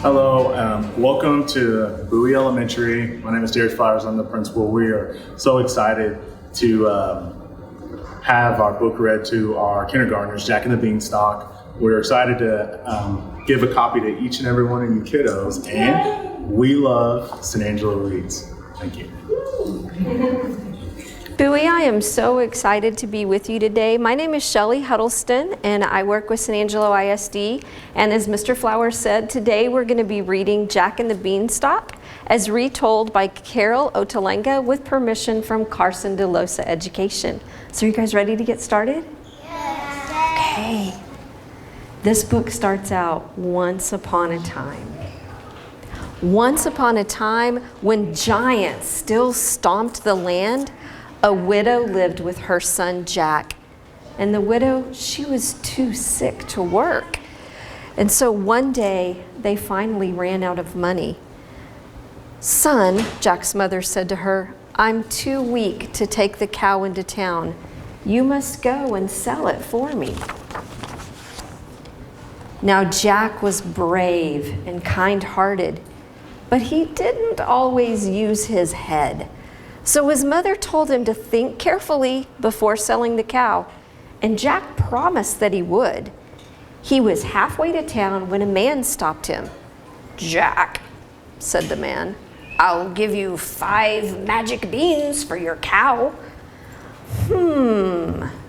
Hello, welcome to Bowie Elementary. My name is Derek Flowers, I'm the principal. We are so excited to have our book read to our kindergartners, Jack and the Beanstalk. We're excited to give a copy to each and every one of you kiddos, and we love San Angelo READS. Thank you. Bowie, I am so excited to be with you today. My name is Shelly Huddleston, and I work with San Angelo ISD. And as Mr. Flowers said, today we're going to be reading Jack and the Beanstalk as retold by Carol Ottolenghi with permission from Carson DeLosa Education. So are you guys ready to get started? Yes. Okay. This book starts out once upon a time. Once upon a time, when giants still stomped the land, a widow lived with her son Jack. And the widow, she was too sick to work. And so one day, they finally ran out of money. Son, Jack's mother said to her, I'm too weak to take the cow into town. You must go and sell it for me. Now Jack was brave and kind-hearted, but he didn't always use his head. So his mother told him to think carefully before selling the cow, and Jack promised that he would. He was halfway to town when a man stopped him. Jack, said the man, I'll give you 5 magic beans for your cow.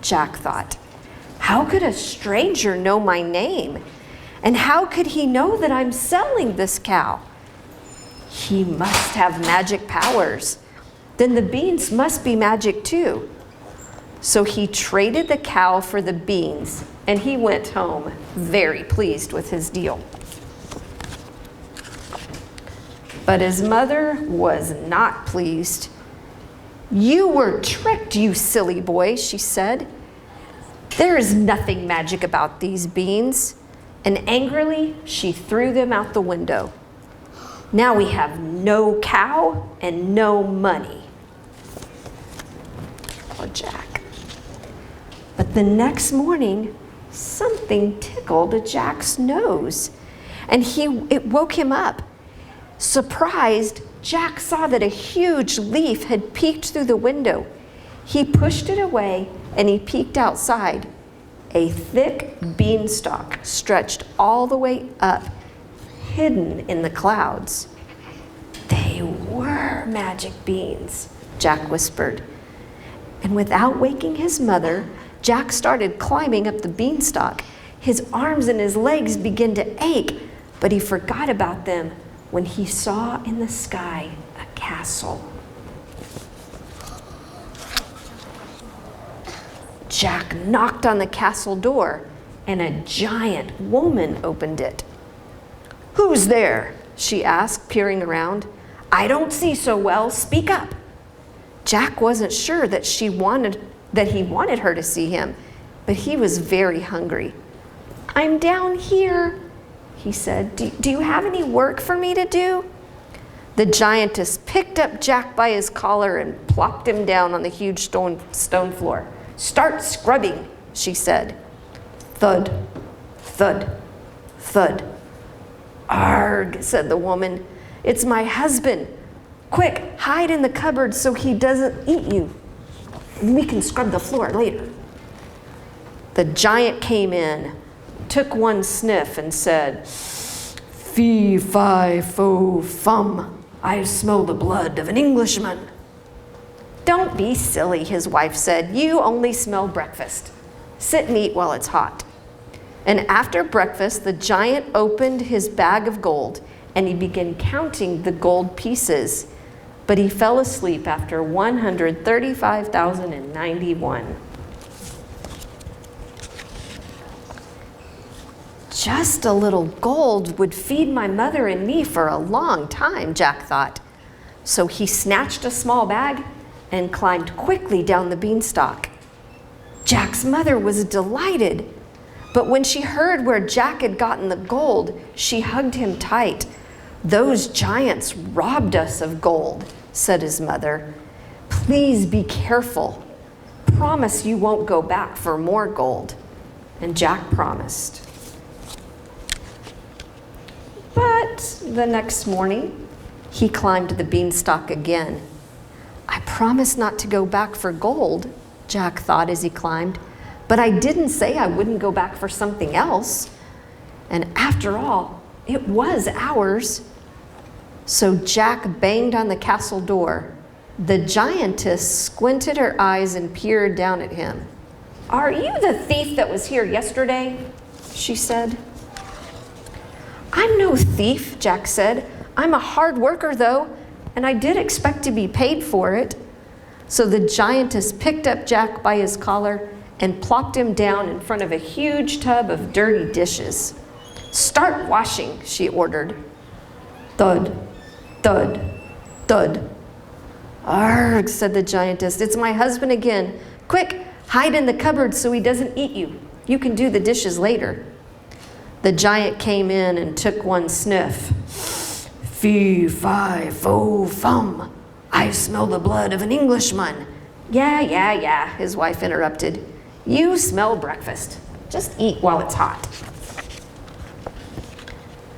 Jack thought, how could a stranger know my name? And how could he know that I'm selling this cow? He must have magic powers. Then the beans must be magic too. So he traded the cow for the beans, and he went home very pleased with his deal. But his mother was not pleased. You were tricked, you silly boy, she said. There is nothing magic about these beans. And angrily, she threw them out the window. Now we have no cow and no money. Poor Jack. But the next morning, something tickled Jack's nose, and it woke him up. Surprised, Jack saw that a huge leaf had peeked through the window. He pushed it away, and he peeked outside. A thick beanstalk stretched all the way up, hidden in the clouds. They were magic beans, Jack whispered. And without waking his mother, Jack started climbing up the beanstalk. His arms and his legs began to ache, but he forgot about them when he saw in the sky a castle. Jack knocked on the castle door, and a giant woman opened it. Who's there? She asked, peering around. I don't see so well. Speak up. Jack wasn't sure that he wanted her to see him, but he was very hungry. I'm down here, he said. Do you have any work for me to do? The giantess picked up Jack by his collar and plopped him down on the huge stone floor. Start scrubbing, she said. Thud, thud, thud. Arg, said the woman. It's my husband. Quick, hide in the cupboard so he doesn't eat you. We can scrub the floor later. The giant came in, took one sniff, and said, Fee, fi, fo, fum. I smell the blood of an Englishman. Don't be silly, his wife said. You only smell breakfast. Sit and eat while it's hot. And after breakfast, the giant opened his bag of gold, and he began counting the gold pieces. But he fell asleep after 135,091. Just a little gold would feed my mother and me for a long time, Jack thought. So he snatched a small bag and climbed quickly down the beanstalk. Jack's mother was delighted, but when she heard where Jack had gotten the gold, she hugged him tight. Those giants robbed us of gold, said his mother. Please be careful. Promise you won't go back for more gold. And Jack promised. But But the next morning, he climbed the beanstalk again. I promised not to go back for gold, Jack thought as he climbed, but I didn't say I wouldn't go back for something else. And after all, it was ours. So Jack banged on the castle door. The giantess squinted her eyes and peered down at him. "Are you the thief that was here yesterday?" she said. "I'm no thief," Jack said. "I'm a hard worker, though, and I did expect to be paid for it." So the giantess picked up Jack by his collar and plopped him down in front of a huge tub of dirty dishes. "Start washing," she ordered. Thud, thud, thud. "Arrgh," said the giantess. "It's my husband again. Quick, hide in the cupboard so he doesn't eat you. You can do the dishes later." The giant came in and took one sniff. "Fee, fi, fo, fum. I smell the blood of an Englishman." Yeah, his wife interrupted. "You smell breakfast. Just eat while it's hot."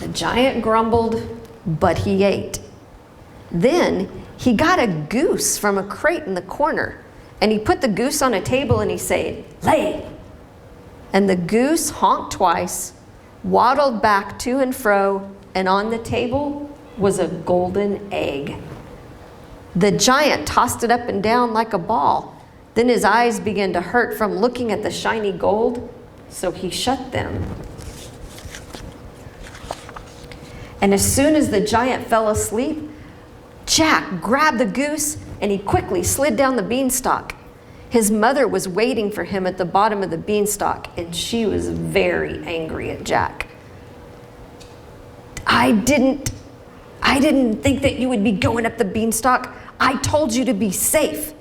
The giant grumbled, but he ate. Then he got a goose from a crate in the corner, and he put the goose on a table and he said, "Lay." And the goose honked twice, waddled back to and fro, and on the table was a golden egg. The giant tossed it up and down like a ball. Then his eyes began to hurt from looking at the shiny gold, so he shut them. And as soon as the giant fell asleep, Jack grabbed the goose and he quickly slid down the beanstalk. His mother was waiting for him at the bottom of the beanstalk, and she was very angry at Jack. I didn't think that you would be going up the beanstalk. I told you to be safe."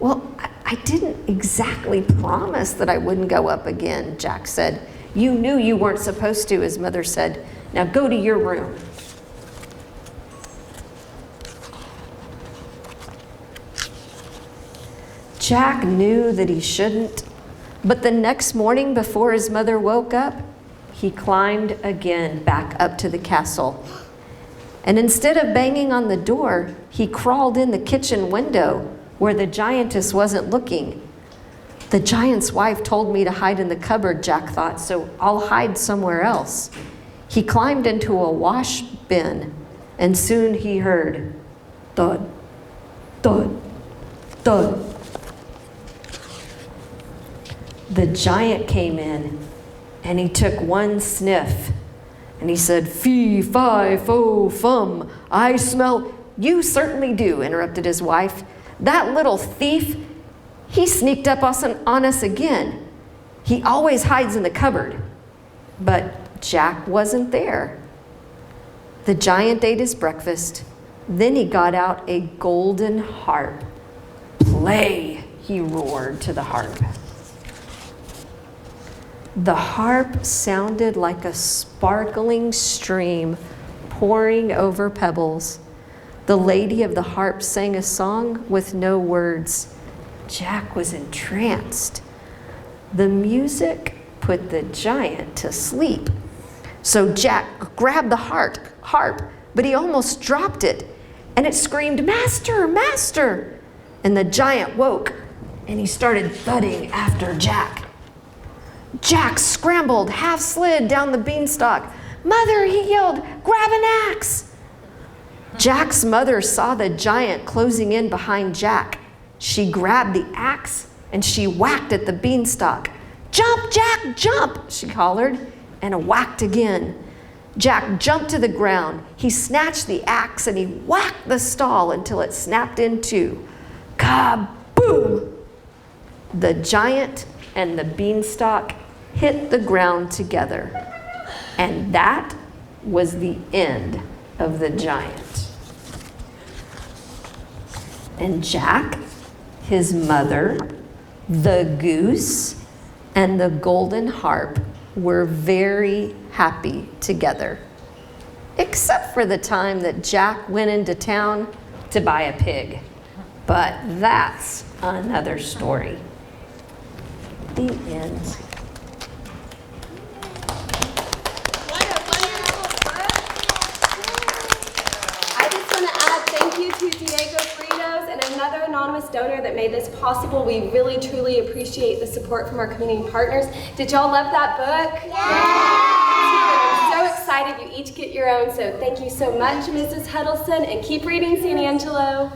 "Well, I didn't exactly promise that I wouldn't go up again," Jack said. "You knew you weren't supposed to," his mother said. "Now go to your room." Jack knew that he shouldn't, but the next morning before his mother woke up, he climbed again back up to the castle. And instead of banging on the door, he crawled in the kitchen window where the giantess wasn't looking. The giant's wife told me to hide in the cupboard, Jack thought, so I'll hide somewhere else. He climbed into a wash bin, and soon he heard thud, thud, thud. The giant came in, and he took one sniff, and he said, "Fee, fi, fo, fum, I smell—" "You certainly do," interrupted his wife. "That little thief, he sneaked up on us again. He always hides in the cupboard." But Jack wasn't there. The giant ate his breakfast. Then he got out a golden harp. "Play," he roared to the harp. The harp sounded like a sparkling stream pouring over pebbles. The lady of the harp sang a song with no words. Jack was entranced. The music put the giant to sleep. So Jack grabbed the harp, but he almost dropped it, and it screamed, "Master, master!" And the giant woke, and he started thudding after Jack. Jack scrambled, half slid down the beanstalk. "Mother," he yelled, "grab an axe!" Jack's mother saw the giant closing in behind Jack. She grabbed the axe and she whacked at the beanstalk. "Jump, Jack, jump!" she hollered, and whacked again. Jack jumped to the ground. He snatched the axe and he whacked the stall until it snapped in two. Kaboom! The giant and the beanstalk hit the ground together. And that was the end of the giant. And Jack, his mother, the goose, and the golden harp were very happy together. Except for the time that Jack went into town to buy a pig. But that's another story. The end. What a wonderful book. donor that made this possible. We really, truly appreciate the support from our community partners. Did y'all love that book? Yeah! I'm so excited you each get your own, so thank you so much, Mrs. Huddleston, and keep reading San Angelo.